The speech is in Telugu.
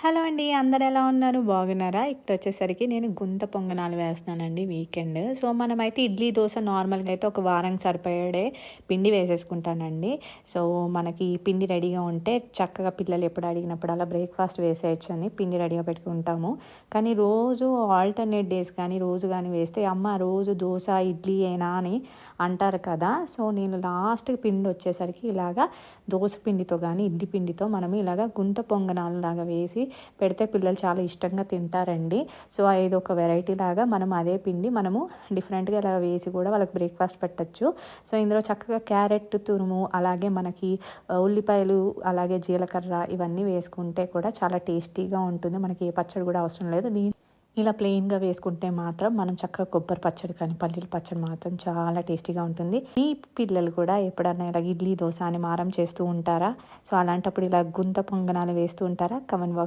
హలో అండి. అందరూ ఎలా ఉన్నారు? బాగున్నారా? ఇక్కడొచ్చేసరికి నేను గుంత పొంగనాలు వేస్తున్నానండి వీకెండ్. సో, మనమైతే ఇడ్లీ, దోస నార్మల్‌గా అయితే ఒక వారానికి సరిపడే పిండి వేసేసుకుంటానండి. సో, మనకి పిండి రెడీగా ఉంటే చక్కగా పిల్లలు ఎప్పుడు అడిగినప్పుడు అలా బ్రేక్‌ఫాస్ట్ వేసేయొచ్చని పిండి రెడీగా పెట్టుకుంటాము. కానీ రోజు ఆల్టర్‌నేట్ డేస్ కానీ, రోజు గానీ వేస్తే అమ్మ రోజు దోస, ఇడ్లీయేనా అని అంటారు కదా! సో, నేను లాస్ట్‌కి పిండొచ్చేసరికి ఇలాగా దోస పిండితో గానీ, ఇడ్లీ పిండితో మనం ఇలాగ గుంత పొంగనాలులాగా వేసి పెడితే పిల్లలు చాలా ఇష్టంగా తింటారండి. సో, ఇదొక వెరైటీ లాగా మనం అదే పిండి మనము డిఫరెంట్‌గా ఇలా వేసి కూడా వాళ్ళకి బ్రేక్‌ఫాస్ట్ పెట్టొచ్చు. సో, ఇందులో చక్కగా క్యారెట్ తురుము, అలాగే మనకి ఉల్లిపాయలు, అలాగే జీలకర్ర ఇవన్నీ వేసుకుంటే కూడా చాలా టేస్టీగా ఉంటుంది. మనకి ఏ పచ్చడి కూడా అవసరం లేదు. ఇలా ప్లెయిన్‌గా వేసుకుంటే మాత్రం మనం చక్కగా కొబ్బరి పచ్చడి కానీ, పల్లీల పచ్చడి మాత్రం చాలా టేస్టీగా ఉంటుంది. మీ పిల్లలు కూడా ఎప్పుడన్నా ఇలా ఇడ్లీ, దోస అని మారం చేస్తూ ఉంటారా? సో, అలాంటప్పుడు ఇలా గుంత పొంగనాలు వేస్తూ ఉంటారా? Comment box